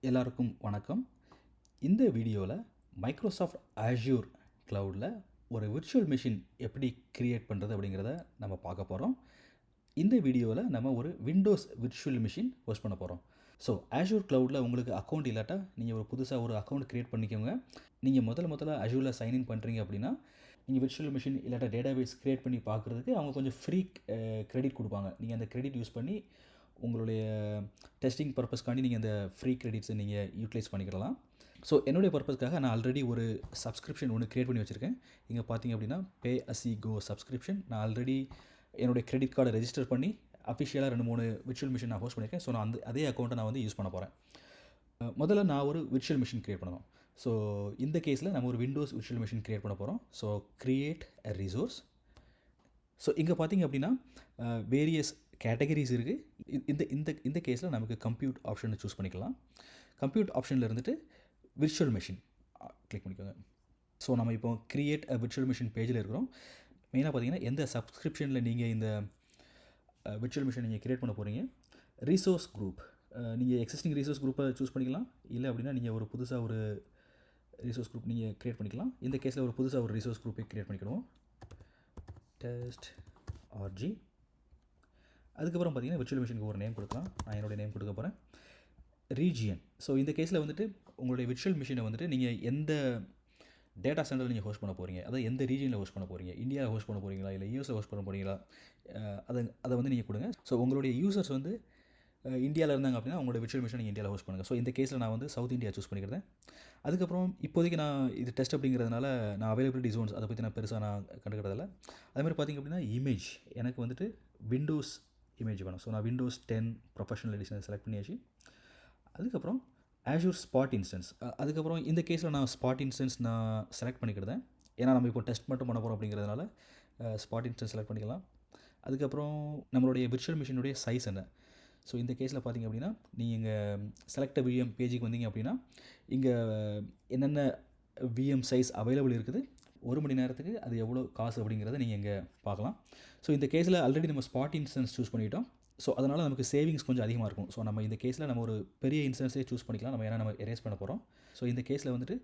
எல்லாருக்கும் வணக்கம். இந்த வீடியோவில் மைக்ரோசாஃப்ட் Azure Cloudல ஒரு விர்ச்சுவல் மெஷின் எப்படி கிரியேட் பண்ணுறது அப்படிங்கிறத நம்ம பார்க்க போகிறோம். இந்த வீடியோவில் நம்ம ஒரு விண்டோஸ் விர்ச்சுவல் மெஷின் ஹோஸ்ட் பண்ண போகிறோம். ஸோ Azure Cloudல உங்களுக்கு அக்கௌண்ட் இல்லாட்டா நீங்கள் ஒரு புதுசாக ஒரு அக்கௌண்ட் க்ரியேட் பண்ணிக்கோங்க. நீங்கள் முதல்ல Azureல சைன்இன் பண்ணுறீங்க அப்படின்னா நீங்கள் விர்ச்சுவல் மெஷின் இல்லாட்டா டேட்டாபேஸ் க்ரியேட் பண்ணி பார்க்குறதுக்கு அவங்க கொஞ்சம் ஃப்ரீ கிரெடிட் கொடுப்பாங்க. நீங்கள் அந்த கிரெடிட் யூஸ் பண்ணி உங்களுடைய டெஸ்டிங் பர்பஸ்க்காண்டி நீங்கள் அந்த ஃப்ரீ கிரெடிட்ஸை நீங்கள் யூட்டிலைஸ் பண்ணிக்கிடலாம். ஸோ என்னுடைய பர்பஸ்க்காக நான் ஆல்ரெடி ஒரு சப்ஸ்கிரிப்ஷன் ஒன்று க்ரியேட் பண்ணி வச்சுருக்கேன். இங்கே பார்த்தீங்க அப்படின்னா பே அஸ் யூ கோ சப்ஸ்கிரிப்ஷன். நான் ஆல்ரெடி என்னுடைய கிரெடிட் கார்டை ரெஜிஸ்டர் பண்ணி அஃபிஷியலாக 2-3 விர்ச்சுவல் மிஷின் நான் ஹோஸ்ட் பண்ணியிருக்கேன். ஸோ நான் அதே அக்கௌண்ட்டை நான் வந்து யூஸ் பண்ண போகிறேன். முதல்ல நான் ஒரு விர்ச்சுவல் மிஷின் க்ரியேட் பண்ணணும். ஸோ இந்த கேஸில் நம்ம ஒரு விண்டோஸ் விர்ச்சுவல் மிஷின் க்ரியேட் பண்ண போகிறோம். ஸோ க்ரியேட் அ ரிசோர்ஸ். ஸோ இங்கே பார்த்தீங்க அப்படின்னா வேரியஸ் கேட்டகரிஸ் இருக்குது. இந்த இந்த இந்த கேஸில் நமக்கு கம்ப்யூட் ஆப்ஷனை சூஸ் பண்ணிக்கலாம். கம்ப்யூட் ஆப்ஷனில் இருந்துட்டு விர்ச்சுவல் மெஷின் கிளிக் பண்ணிக்கோங்க. ஸோ நம்ம இப்போ க்ரியேட் அ விர்ச்சுவல் மிஷின் பேஜில் இருக்கிறோம். மெயினாக பார்த்தீங்கன்னா எந்த சப்ஸ்கிரிப்ஷனில் நீங்கள் இந்த விர்ச்சுவல் மிஷின் நீங்கள் க்ரியேட் பண்ண போகிறீங்க. ரிசோர்ஸ் குரூப் நீங்கள் எக்ஸிஸ்டிங் ரிசோர்ஸ் குரூப்பை சூஸ் பண்ணிக்கலாம். இல்லை அப்படின்னா நீங்கள் ஒரு புதுசாக ஒரு ரிசோர்ஸ் குரூப் நீங்கள் க்ரியேட் பண்ணிக்கலாம். இந்த கேஸில் ஒரு புதுசாக ஒரு ரிசோர்ஸ் குரூப்பை க்ரியேட் பண்ணிக்கிடுவோம். Test RJ. அதுக்கப்புறம் பார்த்தீங்கன்னா விர்ச்சுவல் மிஷினுக்கு ஒரு நேம் கொடுக்கலாம். நான் என்னுடைய நேம் கொடுக்க போகிறேன். ரீஜியன். ஸோ இந்த கேஸில் வந்துட்டு உங்களுடைய விர்ச்சுவல் மிஷினை வந்துட்டு நீங்கள் எந்த டேட்டா சென்டரில் நீங்கள் ஹோஸ்ட் பண்ண போகிறீங்க, அதாவது எந்த ரீஜனில் ஹோஸ்ட் பண்ண போகிறீங்க, இந்தியாவில் ஹோஸ்ட் பண்ண போகிறீங்களா இல்லை யூஎஸில் ஹோஸ்ட் பண்ண போகிறீங்களா, அதை வந்து நீங்கள் கொடுங்க. ஸோ உங்களுடைய யூசர்ஸ் வந்து இந்தியாவில் இருந்தாங்க அப்படின்னா உங்களோட விர்ச்சுவல் மிஷின் நீங்கள் இந்தியாவில் ஹோஸ்ட் பண்ணுங்கள். ஸோ இந்த கேஸில் நான் வந்து சவுத் இந்தியா சூஸ் பண்ணிக்கிறேன். அதுக்கப்புறம் இப்போதைக்கு நான் இது டெஸ்ட் அப்படிங்கிறதுனால நான் அவைலபிலிட்டி ஜோன்ஸ் அதை பற்றி நான் பெருசாக நான் கண்டுக்கிறதில்ல. அதுமாதிரி பார்த்திங்க அப்படின்னா இமேஜ் எனக்கு வந்துட்டு விண்டோஸ் இமேஜ் வேணும். ஸோ நான் விண்டோஸ் 10 ப்ரொஃபஷனல் எடிஷனை செலக்ட் பண்ணியாச்சு. அதுக்கப்புறம் Azure ஸ்பாட் இன்ஸ்டன்ஸ். அதுக்கப்புறம் இந்த கேஸில் நான் ஸ்பாட் இன்ஸ்டன்ஸ் நான் செலக்ட் பண்ணிக்கிறேன். ஏன்னா நம்ம இப்போ டெஸ்ட் மட்டும் பண்ண போகிறோம் அப்படிங்கிறதுனால ஸ்பாட் இன்ஸ்டன்ஸ் செலக்ட் பண்ணிக்கலாம். அதுக்கப்புறம் நம்மளுடைய விர்ச்சுவல் மிஷினுடைய சைஸ் என்ன. ஸோ இந்த கேஸில் பார்த்திங்க அப்படின்னா நீங்கள் இங்கே செலக்ட் விஎம் பேஜுக்கு வந்தீங்க அப்படின்னா இங்கே என்னென்ன விஎம் சைஸ் அவைலபிள் இருக்குது, 1 மணி நேரத்துக்கு அது எவ்வளோ காசு அப்படிங்கிறத நீங்கள் இங்கே பார்க்கலாம். ஸோ இந்த கேஸில் ஆல்ரெடி நம்ம ஸ்பாட் இன்ஸ்டன்ஸ் சூஸ் பண்ணிட்டோம். ஸோ அதனால் நமக்கு சேவிங்ஸ் கொஞ்சம் அதிகமாக இருக்கும். ஸோ நம்ம இந்த கேஸில் நம்ம ஒரு பெரிய இன்ஸ்டன்ஸே சூஸ் பண்ணிக்கலாம். நம்ம ஏன்னா நம்ம எரேஸ் பண்ண போகிறோம். ஸோ இந்த கேஸில் வந்துட்டு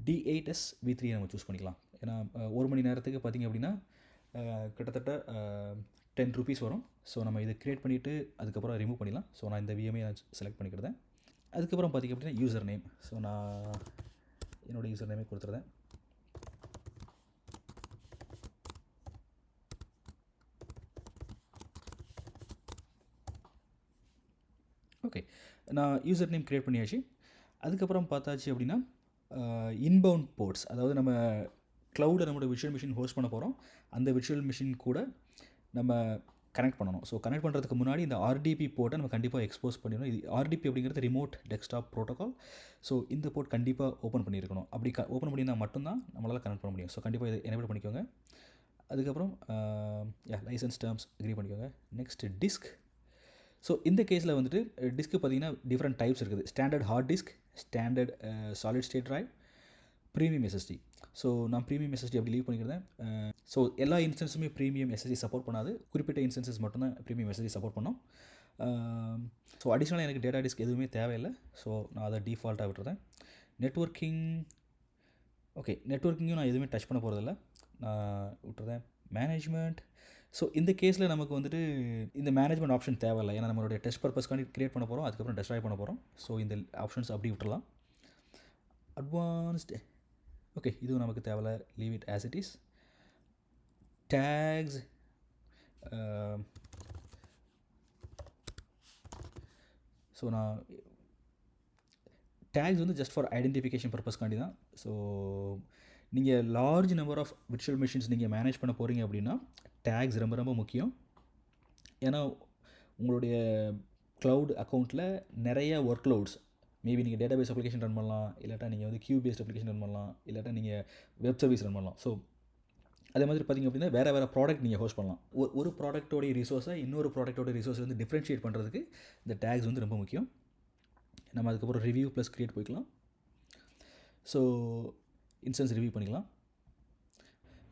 D8S V3 நம்ம சூஸ் பண்ணிக்கலாம். ஏன்னா 1 மணி நேரத்துக்கு பார்த்திங்க அப்படின்னா கிட்டத்தட்ட 10 rupees வரும். ஸோ நம்ம இதை க்ரியேட் பண்ணிவிட்டு அதுக்கப்புறம் ரிமூவ் பண்ணிடலாம். ஸோ நான் இந்த விஎம்ஐ நான் செலக்ட் பண்ணிக்கிறேன். அதுக்கப்புறம் பார்த்திங்க அப்படின்னா யூசர் நேம். ஸோ நான் என்னோடய யூசர் நேமே கொடுத்துருந்தேன். ஓகே, நான் யூசர் நேம் க்ரியேட் பண்ணியாச்சு. அதுக்கப்புறம் பார்த்தாச்சு அப்படின்னா இன்பவுண்ட் போர்ட்ஸ், அதாவது நம்ம க்ளவுடில் நம்மளோட விர்ச்சுவல் மிஷின் ஹோஸ்ட் பண்ண போகிறோம். அந்த விர்ச்சுவல் மிஷின் கூட நம்ம கனெக்ட் பண்ணணும். ஸோ கனெக்ட் பண்ணுறதுக்கு முன்னாடி இந்த ஆர்டிபி போர்ட்டை நம்ம கண்டிப்பாக எக்ஸ்போஸ் பண்ணிடணும். இது ஆர்டிபி அப்படிங்கிறது ரிமோட் டெஸ்க்டாப் ப்ரோட்டோகால். ஸோ இந்த போர்ட் கண்டிப்பாக ஓப்பன் பண்ணியிருக்கணும். அப்படி ஓப்பன் பண்ணியிருந்தால் மட்டும்தான் நம்மளால் கனெக்ட் பண்ண முடியும். ஸோ கண்டிப்பாக இதை எனேபிள் பண்ணிக்கோங்க. அதுக்கப்புறம் லைசன்ஸ் டேர்ம்ஸ் அக்ரி பண்ணிக்கோங்க. Next disk. ஸோ இந்த கேஸில் வந்துட்டு டிஸ்க்கு பார்த்திங்கன்னா டிஃப்ரெண்ட் டைப்ஸ் இருக்குது. Standard hard disk, standard solid state drive, premium SSD. So நான் ப்ரீமியம் எஸ்எஸ்டி அப்படி லீவ் பண்ணிக்கிறேன். ஸோ எல்லா இன்ஸ்டன்ஸுமே ப்ரீமியம் எஸ்எஸ்டி சப்போர்ட் பண்ணாது. குறிப்பிட்ட இன்ஸ்டன்சஸ் மட்டும்தான் ப்ரீமியம் எஸ்எஸ்டி சப்போர்ட் பண்ணோம். ஸோ அடிஷ்னலாக எனக்கு டேட்டா டிஸ்க் எதுவுமே தேவையில்லை. ஸோ நான் அதை டிஃபால்ட்டாக விட்டுறேன். நெட்வொர்க்கிங். ஓகே, நெட்வொர்க்கிங்கும் நான் எதுவுமே டச் பண்ண போகிறதில்ல, நான் விட்டுறேன். மேனேஜ்மெண்ட். ஸோ இந்த கேஸில் நமக்கு வந்துட்டு இந்த மேனேஜ்மெண்ட் ஆப்ஷன் தேவையில்லை. ஏன்னா நம்மளுடைய டெஸ்ட் பர்பஸ்க்காண்டி க்ரியேட் பண்ண போகிறோம், அதுக்கப்புறம் டெஸ்ட்ராய் பண்ண போகிறோம். ஸோ இந்த ஆப்ஷன்ஸ் அப்படி விட்டுறலாம். அட்வான்ஸ்டு. ஓகே, இதுவும் நமக்கு தேவையில்ல, leave it as it is. Tags. So நான் டேக்ஸ் வந்து ஜஸ்ட் ஃபார் ஐடென்டிஃபிகேஷன் பர்பஸ்க்காண்டி தான். ஸோ நீங்கள் large number of virtual machines நீங்கள் மேனேஜ் பண்ண போகிறீங்க அப்படின்னா டேக்ஸ் ரொம்ப ரொம்ப முக்கியம். ஏன்னா உங்களுடைய க்ளவுட் அக்கௌண்ட்டில் நிறைய ஒர்க் லோட்ஸ், மேபி நீங்கள் டேட்டாபேஸ் அப்ளிகேஷன் ரன் பண்ணலாம், இல்லாட்டா நீங்கள் வந்து கியூ பேஸ்ட் அப்ளிகேஷன் ரன் பண்ணலாம், இல்லாட்டா நீங்கள் வெப் சர்வீஸ் ரன் பண்ணலாம். ஸோ அதே மாதிரி பார்த்திங்க அப்படின்னா வேறு ப்ராடக்ட் நீங்கள் ஹோஸ்ட் பண்ணலாம். ஒரு ப்ராடக்ட்டோடைய ரிசோர்ஸை இன்னொரு ப்ராடக்ட்டோட ரிசோர்ஸ் வந்து டிஃப்ரென்ஷியேட் பண்ணுறதுக்கு இந்த டேக்ஸ் வந்து ரொம்ப முக்கியம். நம்ம அதுக்கப்புறம் ரிவ்யூ ப்ளஸ் க்ரியேட் போய்க்கலாம். ஸோ இன்ஸ்டன்ஸ் ரிவ்யூ பண்ணிக்கலாம்.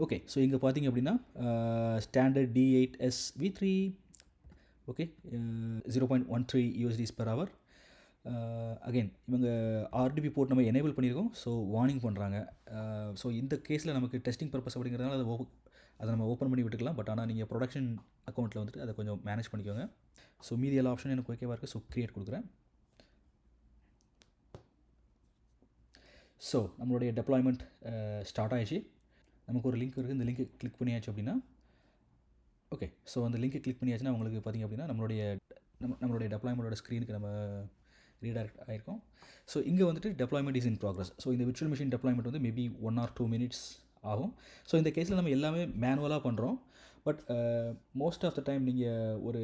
ஓகே, ஸோ இங்கே பார்த்தீங்க அப்படின்னா standard D8S V3. Okay, 0.13 USDs per hour. Again இவங்க ஆர்டிபி போர்ட் நம்ம எனேபிள் பண்ணியிருக்கோம். ஸோ வார்னிங் பண்ணுறாங்க. ஸோ இந்த கேஸில் நமக்கு டெஸ்டிங் பர்பஸ் அப்படிங்கிறதுனால அதை நம்ம ஓப்பன் பண்ணி விட்டுக்கலாம். பட் ஆனால் நீங்கள் ப்ரொடக்ஷன் அக்கௌண்ட்டில் வந்துட்டு அதை கொஞ்சம் மேனேஜ் பண்ணிக்கோங்க. ஸோ மீதி எல்லா ஆப்ஷனும் எனக்கு ஓகேவாக இருக்குது. ஸோ க்ரியேட் கொடுக்குறேன். ஸோ நம்மளுடைய டெப்ளாய்மெண்ட் ஸ்டார்ட் ஆகிடுச்சு. நமக்கு ஒரு லிங்க் இருக்குது. இந்த லிங்க்கு கிளிக் பண்ணியாச்சு அப்படின்னா ஓகே. ஸோ அந்த லிங்க்கு கிளிக் பண்ணியாச்சுன்னா உங்களுக்கு பார்த்திங்க அப்படின்னா நம்மளுடைய டெப்ளாய்மெண்ட்டோட ஸ்க்ரீனுக்கு நம்ம ரீடைரக்ட் ஆகிருக்கோம். ஸோ இங்கே வந்துட்டு deployment is in progress. So இந்த விர்ச்சுவல் மிஷின் டெப்ளாய்மெண்ட் வந்து மேபி 1 or 2 minutes ஆகும். ஸோ இந்த கேஸில் நம்ம எல்லாமே மேனுவலாக பண்ணுறோம். But most of the time நீங்கள் ஒரு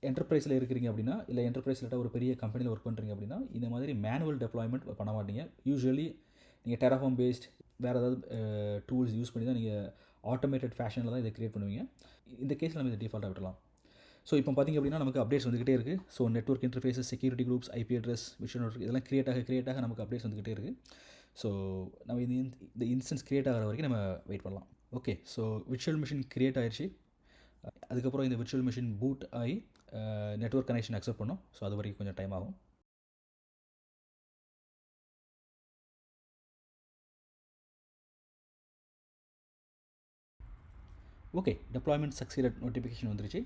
என்டர்பிரைஸில் இருக்கிறீங்க அப்படின்னா, இல்லை என்டர்பிரைஸில் ஒரு பெரிய கம்பெனியில் ஒர்க் பண்ணுறீங்க அப்படின்னா, இந்த மாதிரி மேனுவல் டெப்ளாய்மெண்ட் பண்ண மாட்டீங்க. யூஸ்வலி நீங்கள் டெராஃபார்ம் பேஸ்ட் வேறு ஏதாவது டூல்ஸ் யூஸ் பண்ணி தான் நீங்கள் ஆட்டோமேட்டட் ஃபேஷனில் தான் இதை க்ரியேட் பண்ணுவீங்க. இந்த கேஸில் நம்ம இதை டிஃபால்ட்டாக விட்டுலாம். ஸோ இப்போ பார்த்திங்க அப்படின்னா நமக்கு அப்டேட்ஸ் வந்துகிட்டே இருக்குது. So network interfaces, security groups, IP address, visual network இதெல்லாம் க்ரியேட் ஆக நமக்கு அப்டேட்ஸ் வந்துகிட்டே இருக்குது. ஸோ நம்ம இந்த இன்ஸ்டன்ஸ் க்ரியேட் ஆகிற வரைக்கும் நம்ம வெயிட் பண்ணலாம். Okay. So virtual machine create ஆயிடுச்சு. அதுக்கப்புறம் இந்த விர்ச்சுவல் மிஷின் பூட் ஆகி நெட்வொர்க் கனெக்ஷன் அக்செப்ட் பண்ணோம். ஸோ அது வரைக்கும் கொஞ்சம் டைம் ஆகும். ஓகே. டெப்ளாய்மெண்ட் சக்சீடட் நோட்டிஃபிகேஷன் வந்துருச்சு.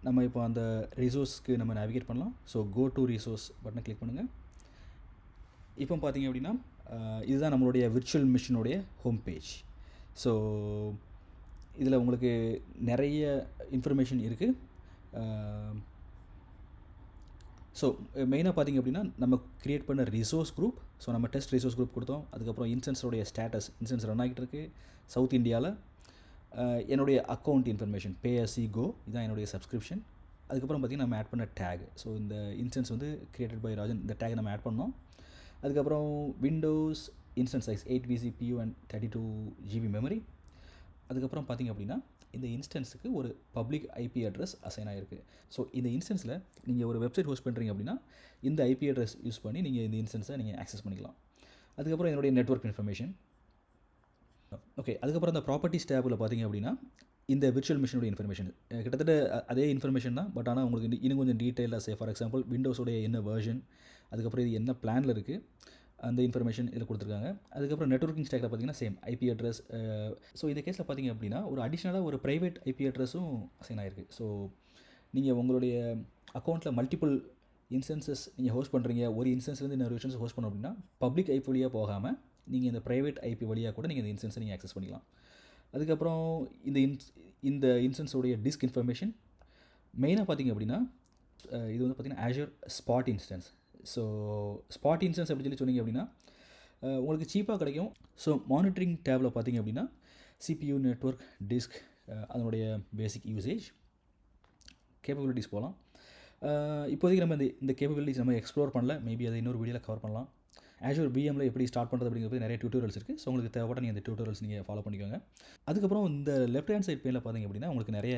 நம்ம இப்போ அந்த ரிசோர்ஸ்க்கு நம்ம நேவிகேட் பண்ணலாம். ஸோ கோ டு ரிசோர்ஸ் பட்டனை கிளிக் பண்ணுங்கள். இப்போ பார்த்தீங்க அப்படின்னா இதுதான் நம்மளுடைய விர்ச்சுவல் மிஷினுடைய ஹோம் பேஜ். ஸோ இதில் உங்களுக்கு நிறைய இன்ஃபர்மேஷன் இருக்குது. ஸோ மெயினாக பார்த்திங்க அப்படின்னா நம்ம க்ரியேட் பண்ண ரிசோர்ஸ் குரூப். ஸோ நம்ம டெஸ்ட் ரிசோர்ஸ் குரூப் கொடுத்தோம். அதுக்கப்புறம் இன்ஸ்டன்ஸோடைய ஸ்டேட்டஸ், இன்ஸ்டன்ஸ் ரன் ஆகிட்டு இருக்குது சவுத் இந்தியாவில். என்னுடைய account information pay as you go, இதுதான் என்னுடைய சப்ஸ்கிரிப்ஷன். அதுக்கப்புறம் பார்த்திங்கன்னா நம்ம ஆட் பண்ண டேக். ஸோ இந்த இன்ஸ்டன்ஸ் வந்து கிரியேட்டட் பை ராஜன், இந்த டேக் நம்ம ஆட் பண்ணோம். அதுக்கப்புறம் Windows instance size 8 vCPU and 32 GB memory. அதுக்கப்புறம் பார்த்திங்க அப்படின்னா இந்த இன்ஸ்டன்ஸுக்கு ஒரு பப்ளிக் ஐபி அட்ரஸ் அசைன் ஆகிருக்கு. ஸோ இந்த இன்ஸ்டன்ஸில் நீங்கள் ஒரு வெப்சைட் ஹோஸ்ட் பண்ணுறீங்க அப்படின்னா இந்த ஐபி அட்ரஸ் யூஸ் பண்ணி நீங்கள் இந்த இன்ஸ்டன்ஸை நீங்கள் ஆக்சஸ் பண்ணிக்கலாம். அதுக்கப்புறம் என்னுடைய நெட்வொர்க் இன்ஃபர்மேஷன். ஓகே. அதுக்கப்புறம் இந்த ப்ராப்பர்ட்டிஸ் டேபில் பார்த்திங்க அப்படின்னா இந்த விர்ச்சுவல் மிஷினுடைய இன்ஃபர்மேஷன் கிட்டத்தட்ட அதே இன்ஃபர்மேஷன் தான். பட் ஆனால் உங்களுக்கு இன்னும் கொஞ்சம் டீட்டெயிலாக ஃபார் எக்ஸாம்பிள் விண்டோஸோடைய என்ன வெர்ஷன், அதுக்கப்புறம் இது என்ன பிளானில் இருக்குது, அந்த இன்ஃபர்மேஷன் இதில் கொடுத்துருக்காங்க. அதுக்கப்புறம் நெட்வொர்க்கிங் ஸ்டேக்கில் பார்த்திங்கன்னா சேம் ஐபி அட்ரஸ். ஸோ இந்த கேஸில் பார்த்திங்க அப்படின்னா ஒரு அடிஷ்னலாக ஒரு ப்ரைவேட் ஐபி அட்ரஸும் அசைன் ஆகிருக்கு. ஸோ நீங்கள் உங்களுடைய அக்கௌண்ட்டில் மல்டிபிள் இன்ஸ்டன்சஸ் நீங்கள் ஹோஸ்ட் பண்ணுறீங்க, ஒரு இன்ஸ்டன்ஸ்லேருந்து இன்னொரு இன்ஸ்டன்ஸ் ஹோஸ்ட் பண்ணோம் அப்படின்னா பப்ளிக் ஐபி வழியாக போகாமல் நீங்கள் இந்த ப்ரைவேட் ஐபி வழியாக கூட நீங்கள் இந்த இன்ஸ்டன்ஸை நீங்கள் ஆக்சஸ் பண்ணிக்கலாம். அதுக்கப்புறம் இந்த இன்ஸ்டன்ஸோடைய டிஸ்க் இன்ஃபர்மேஷன் மெயினாக பார்த்திங்க அப்படின்னா இது வந்து பார்த்திங்கன்னா Azure spot instance. So spot instance அப்படி சொன்னீங்க அப்படின்னா உங்களுக்கு சீப்பாக கிடைக்கும். ஸோ மானிட்டரிங் டேபில் பார்த்திங்க அப்படின்னா CPU, நெட்வொர்க், டிஸ்க், அதனுடைய பேசிக் யூசேஜ், கேப்பபிலிட்டிஸ் போகலாம். இப்போதைக்கு நம்ம இந்த கேப்பபிலிட்டிஸ் நம்ம எக்ஸ்ப்ளோர் பண்ணல. மேபி அதை இன்னொரு வீடியோவில் கவர் பண்ணலாம். Azure VMல எப்படி ஸ்டார்ட் பண்ணுறது அப்படிங்கிறது நிறைய டியூட்டோரியல்ஸ் இருக்குது. ஸோ உங்களுக்கு தேவைப்பட்ட நீங்கள் இந்த டியூட்டோரியல்ஸ் நீங்கள் ஃபாலோ பண்ணிக்கோங்க. அதுக்கப்புறம் இந்த லெஃப்ட் ஹேண்ட் சைட் பேனில் பார்த்திங்க அப்படின்னா உங்களுக்கு நிறைய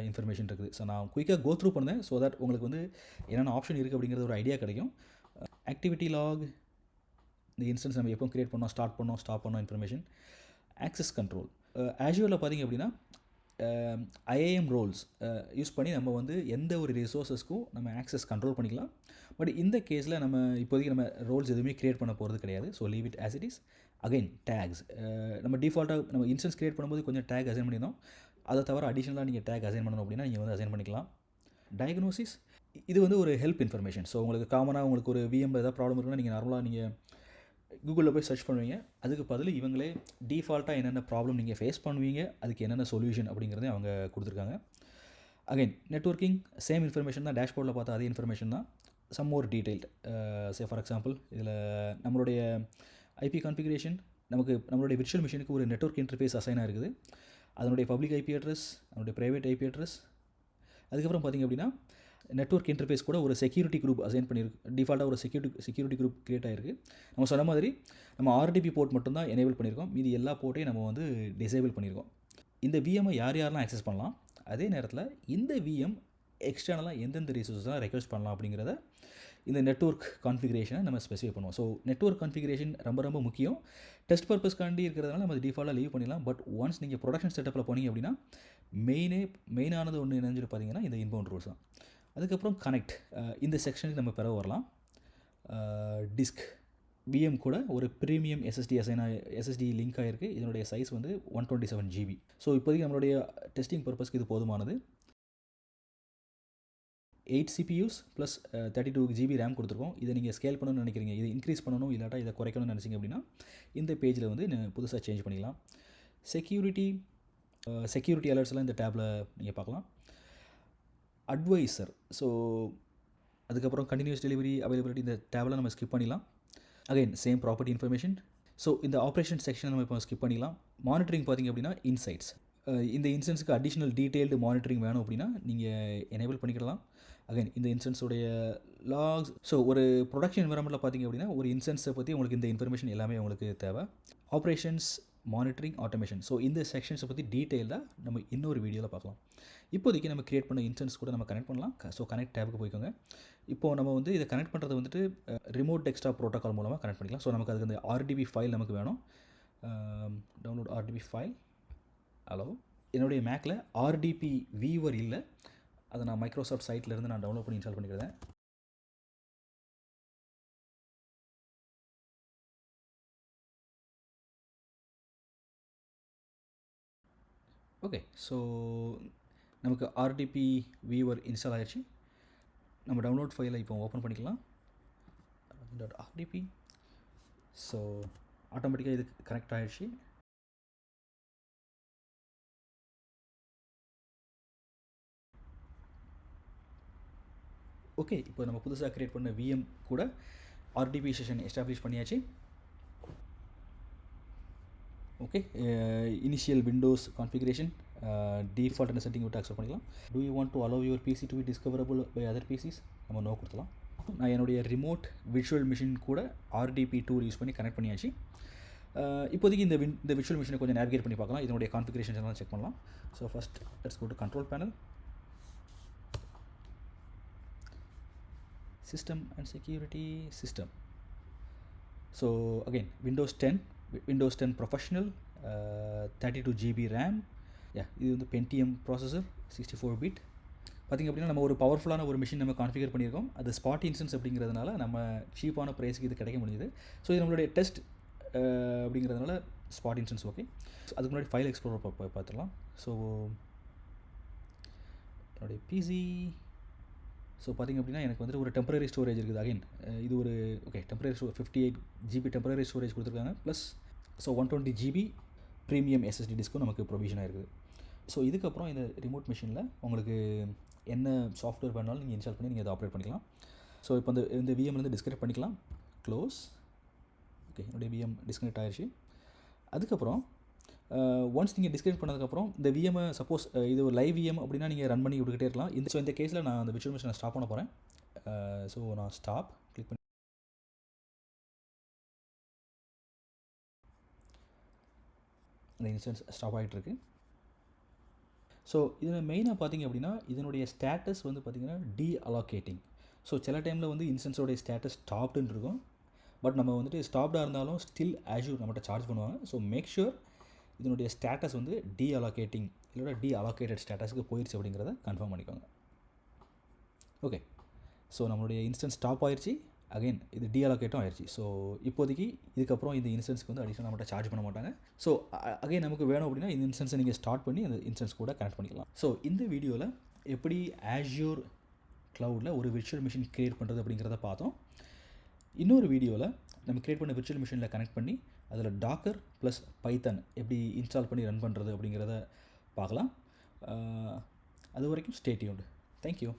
இன்ஃபர்மேஷன் இருக்குது. ஸோ நான் குயிக்காக கோ த்ரூ பண்ணேன். ஸோ தட் உங்களுக்கு வந்து என்னென்ன ஆப்ஷன் இருக்குது அப்படிங்கிறது ஒரு ஐடியா கிடைக்கும். ஆக்டிவிட்டி லாக், இந்த இன்ஸ்டன்ஸ் நம்ம எப்போ க்ரியேட் பண்ணோம், ஸ்டார்ட் பண்ணோம், ஸ்டாப் பண்ணோம் இன்ஃபர்மேஷன். ஆக்சஸ் கண்ட்ரோல் Azureல பார்த்திங்க அப்படின்னா IAM ரோல்ஸ் யூஸ் பண்ணி நம்ம வந்து எந்த ஒரு ரிசோர்ஸஸ்க்கும் நம்ம ஆக்சஸ் கண்ட்ரோல் பண்ணிக்கலாம். பட் இந்த கேஸில் நம்ம இப்போதைக்கு நம்ம ரோல்ஸ் எதுவுமே க்ரியேட் பண்ண போகிறது கிடையாது. So leave it as it is. Again tags நம்ம டிஃபால்ட்டாக நம்ம இன்ஸ்டன்ஸ் க்ரியேட் பண்ணும்போது கொஞ்சம் டேக் அசைன் பண்ணியிருந்தோம். அதை தவிர அடிஷ்னலாக நீங்கள் டேக் அசைன் பண்ணணும் அப்படின்னா நீங்கள் வந்து அசைன் பண்ணிக்கலாம். டயக்னோசிஸ் இது வந்து ஒரு ஹெல்ப் இன்ஃபர்மேஷன். ஸோ உங்களுக்கு காமனாக உங்களுக்கு ஒரு VMல ஏதாவது ப்ராப்ளம் இருக்குன்னா நீங்கள் நார்மலாக நீங்கள் கூகுளில் போய் சர்ச் பண்ணுவீங்க. அதுக்கு பதில் இவங்களே டிஃபால்ட்டாக என்னென்ன ப்ராப்ளம் நீங்கள் ஃபேஸ் பண்ணுவீங்க, அதுக்கு என்னென்ன சொல்யூஷன் அப்படிங்கிறதே அவங்க கொடுத்துருக்காங்க. அகைன் நெட்வொர்க்கிங் சேம் இன்ஃபர்மேஷன் தான். டேஷ்போர்டில் பார்த்தா அதே இன்ஃபர்மேஷன் தான். Some more detailed. For example இதில் நம்மளுடைய ஐபி கான்ஃபிகரேஷன், நம்மளுடைய விர்ச்சுவல் மிஷினுக்கு ஒரு நெட்வொர்க் இன்டர்ஃபேஸ் அசைனாக இருக்குது. அதனுடைய பப்ளிக் ஐபி அட்ரஸ், அதனுடைய ப்ரைவேட் ஐபி அட்ரஸ். அதுக்கப்புறம் பார்த்திங்க அப்படின்னா நெட்வொர்க் இன்டர்ஃபேஸ் கூட ஒரு செக்யூரிட்டி குரூப் அசைன் பண்ணியிருக்கு. டிஃபால்ட்டாக ஒரு செக்யூரிட்டி குரூப் க்ரியேட் ஆகிருக்கு. நம்ம சொன்ன மாதிரி நம்ம ஆர்டிபி போர்ட் மட்டும்தான் எனேபிள் பண்ணியிருக்கோம். மீதி எல்லா போர்ட்டையும் நம்ம வந்து டிசேபிள் பண்ணியிருக்கோம். இந்த விஎம்ஐ யாரெல்லாம் ஆக்சஸ் பண்ணலாம், அதே நேரத்தில் இந்த விஎம் எக்ஸ்டர்னலாக எந்தெந்த ரிசோர்ஸஸ்லாம் ரெக்வெஸ்ட் பண்ணலாம் அப்படிங்கிறத இந்த நெட்வொர்க் கான்ஃபிகரேஷனை நம்ம ஸ்பெசிஃபை பண்ணுவோம். ஸோ நெட்வொர்க் கான்ஃபிகரேஷன் ரொம்ப ரொம்ப முக்கியம். டெஸ்ட் பர்பஸ்க்காண்டி இருக்கிறதுனால நம்ம டிஃபால்ட்டாக லீவ் பண்ணிடலாம். பட் ஒன்ஸ் நீங்கள் ப்ரொடக்ஷன் செட்டப்பில் போனீங்க அப்படின்னா மெயினானது ஒன்று என்னன்னு சொல்லி பார்த்தீங்கன்னா இந்த இன்பவுண்ட் ரூல்ஸ் தான். அதுக்கப்புறம் கனெக்ட், இந்த செக்ஷனுக்கு நம்ம பிறகு வரலாம். டிஸ்க் விஎம் கூட ஒரு ப்ரீமியம் எஸ்எஸ்டி லிங்க் ஆகிருக்கு. இதனுடைய சைஸ் வந்து 127 GB. ஸோ இப்போதைக்கு நம்மளுடைய டெஸ்டிங் பர்பஸ்க்கு இது போதுமானது. 8 CPUs ப்ளஸ் 32 GB ரேம் கொடுத்துருக்கோம். இதை நீங்கள் ஸ்கேல் பண்ணணும்னு நினைக்கிறீங்க, இதை இன்க்ரீஸ் பண்ணணும் இல்லாட்டா இதை குறைக்கணும்னு நினச்சிங்க அப்படின்னா இந்த பேஜில் வந்து புதுசாக சேஞ்ச் பண்ணிக்கலாம். செக்யூரிட்டி அலர்ட்ஸ்லாம் இந்த டேப்பில் நீங்கள் பார்க்கலாம். அட்வைசர், ஸோ அதுக்கப்புறம் கண்டினியூஸ் டெலிவரி அவைலபிலிட்டி இந்த டேபில் நம்ம ஸ்கிப் பண்ணிடலாம். Again same property information. So இந்த ஆப்ரேஷன் செக்ஷனை நம்ம இப்போ ஸ்கிப் பண்ணிடலாம். மானிட்டரிங் பார்த்திங்க அப்படின்னா இன்சைட்ஸ், இந்த இன்ஸ்டன்ஸுக்கு அடிஷ்னல் டீட்டெயில்டு மானிட்டரிங் வேணும் அப்படின்னா நீங்கள் எனேபிள் பண்ணிக்கலாம். அகைன் இந்த இன்ஸ்டன்ஸோடைய லாக்ஸ், ஸோ ஒரு ப்ரொடக்ஷன் என்விரான்மெண்ட்டில் பார்த்திங்க அப்படின்னா ஒரு இன்ஸ்டன்ஸை பற்றி உங்களுக்கு இந்த இன்ஃபர்மேஷன் எல்லாமே உங்களுக்கு தேவை. ஆப்ரேஷன்ஸ், மானிட்டரிங், ஆட்டோமேஷன், ஸோ இந்த செக்ஷன்ஸை பற்றி டீட்டெயிலாக நம்ம இன்னொரு வீடியோவில் பார்க்கலாம். இப்போதைக்கு நம்ம க்ரியேட் பண்ண இன்ஸ்டன்ஸ் கூட நம்ம கனெக்ட் பண்ணலாம். ஸோ கனெக்ட் டேபுக்கு போய்க்கோங்க. இப்போது நம்ம வந்து இதை கனெக்ட் பண்ணுறது வந்துட்டு ரிமோட் டெஸ்க்டாப் ப்ரோட்டோகால் மூலமாக கனெக்ட் பண்ணிக்கலாம். ஸோ நமக்கு அதுக்கு அந்த RDB ஃபைல் நமக்கு வேணும். Download RDB file. ஹலோ, என்னுடைய மேக்கில் RDP வியூவர் இல்லை, அதை நான் மைக்ரோசாஃப்ட் சைட்லேருந்து நான் டவுன்லோட் பண்ணி இன்ஸ்டால் பண்ணிக்கிறேன். ஓகே, ஸோ நமக்கு RDP வியூவர் இன்ஸ்டால் ஆகிடுச்சு. நம்ம டவுன்லோட் ஃபைலை இப்போ ஓப்பன் பண்ணிக்கலாம். .rdp. ஸோ ஆட்டோமேட்டிக்காக இது கனெக்ட் ஆகிடுச்சு. ஓகே, இப்போ நம்ம புதுசாக க்ரியேட் பண்ண VM கூட RDP செஷன் எஸ்டாப்ளிஷ் பண்ணியாச்சு. Okay, initial Windows configuration default என்ன செட்டிங் விட்டு அக்செப்ட் பண்ணிக்கலாம். Do you want to allow your PC to be discoverable by other PCs? நம்ம நோ கொடுத்துலாம். நான் என்னுடைய ரிமோட் விர்ச்சுவல் மிஷின் கூட RDP டூல் யூஸ் பண்ணி கனெக்ட் பண்ணியாச்சு. இப்போதைக்கு இந்த விர்ச்சுவல் மிஷினை கொஞ்சம் நேவிகேட் பண்ணி பார்க்கலாம். இதனுடைய கான்ஃபிகரேஷன்ஸ் எல்லாம் செக் பண்ணலாம். So first let's go to control panel, system and security, system. So again Windows 10 professional, 32 GB RAM. இது வந்து பென்டிஎம் ப்ராசஸர், 64 பிட். பார்த்திங்க அப்படின்னா நம்ம ஒரு பவர்ஃபுல்லான ஒரு மிஷின் நம்ம கான்ஃபிகர் பண்ணியிருக்கோம். அது ஸ்பாட் இன்ஸ்டன்ஸ் அப்படிங்கிறதுனால நம்ம சீப்பான ப்ரைஸுக்கு இது கிடைக்க முடியுது. ஸோ இது நம்மளுடைய டெஸ்ட் அப்படிங்கிறதுனால ஸ்பாட் இன்ஸ்டன்ஸ் ஓகே. ஸோ அதுக்கு முன்னாடி ஃபைல் எக்ஸ்ப்ளோரர் பார்த்துடலாம். ஸோ என்னுடைய பிசி, ஸோ பார்த்திங்க அப்படின்னா எனக்கு வந்துட்டு ஒரு டெம்பரரி ஸ்டோரேஜ் இருக்குது. அகைன் இது ஒரு டெம்பரரி 58 GB டெம்பரரி ஸ்டோரேஜ் கொடுத்துருக்காங்க. ப்ளஸ் 120 GB ப்ரீமியம் SSD டிஸ்க்கும் நமக்கு ப்ரொவிஷனாக இருக்குது. ஸோ இதுக்கப்புறம் இந்த ரிமோட் மிஷினில் உங்களுக்கு என்ன சாஃப்ட்வேர் வேணாலும் நீங்கள் இன்ஸ்டால் பண்ணி நீங்கள் அதை ஆப்ரேட் பண்ணிக்கலாம். ஸோ இப்போ இந்த விஎம்லேருந்து டிஸ்கனெக்ட் பண்ணிக்கலாம். க்ளோஸ். ஓகே, என்னுடைய விஎம் டிஸ்கனெக்ட் ஆகிடுச்சு. அதுக்கப்புறம் ஒன்ஸ் நீங்கள் டிஸ்கனெக்ட் பண்ணதுக்கப்புறம் இந்த விஎம்ஐ சப்போஸ் இது ஒரு லைவ் விஎம் அப்படின்னா நீங்கள் ரன் பண்ணி விட்டுக்கிட்டே இருக்கலாம். இந்த கேஸில் நான் அந்த விர்ச்சுவல் மிஷினை ஸ்டாப் பண்ண போகிறேன். ஸோ நான் ஸ்டாப் கிளிக் பண்ணி அந்த இன்ஸ்டன்ஸ் ஸ்டாப் ஆகிட்டுருக்கு. ஸோ இதில் மெயினாக பார்த்திங்க அப்படின்னா இதனுடைய ஸ்டேட்டஸ் வந்து பார்த்திங்கன்னா டீஅலோகேட்டிங். ஸோ சில டைமில் வந்து இன்ஸ்டன்ஸோடைய ஸ்டேட்டஸ் ஸ்டாப்டுன்னு இருக்கும். பட் நம்ம வந்துட்டு ஸ்டாப்டாக இருந்தாலும் ஸ்டில் Azure நம்மகிட்ட சார்ஜ் பண்ணுவாங்க. ஸோ மேக் ஷுர் இதனுடைய ஸ்டேட்டஸ் வந்து டீஅலோகேட்டிங் இல்லைனா டீஅலோகேட்டட் ஸ்டேட்டஸுக்கு போயிடுச்சு அப்படிங்கிறத கன்ஃபார்ம் பண்ணிக்கோங்க. ஓகே, ஸோ நம்மளுடைய இன்ஸ்டன்ஸ் ஸ்டாப் ஆயிடுச்சு. அகைன் இது டீஅலோகேட்டும் ஆயிடுச்சு. ஸோ இப்போதைக்கு இதுக்கப்புறம் இந்த இன்ஸ்டன்ஸ்க்கு வந்து அடிஷனல் நம்மகிட்ட சார்ஜ் பண்ண மாட்டாங்க. ஸோ அகைன் நமக்கு வேணும் அப்படின்னா இந்த இன்ஸ்டன்ஸை நீங்கள் ஸ்டார்ட் பண்ணி அந்த இன்ஸ்டன்ஸ் கூட கனெக்ட் பண்ணிக்கலாம். ஸோ இந்த வீடியோவில் எப்படி Azure Cloudல ஒரு விர்ச்சுவல் மிஷின் க்ரியேட் பண்ணுறது அப்படிங்கிறத பார்த்தோம். இன்னொரு வீடியோவில் நம்ம க்ரியேட் பண்ண விர்ச்சுவல் மிஷினில் கனெக்ட் பண்ணி அதில் டாக்கர் ப்ளஸ் பைத்தன் எப்படி இன்ஸ்டால் பண்ணி ரன் பண்ணுறது அப்படிங்கிறத பார்க்கலாம். அது வரைக்கும் ஸ்டே டியூன்ட். தேங்க்யூ.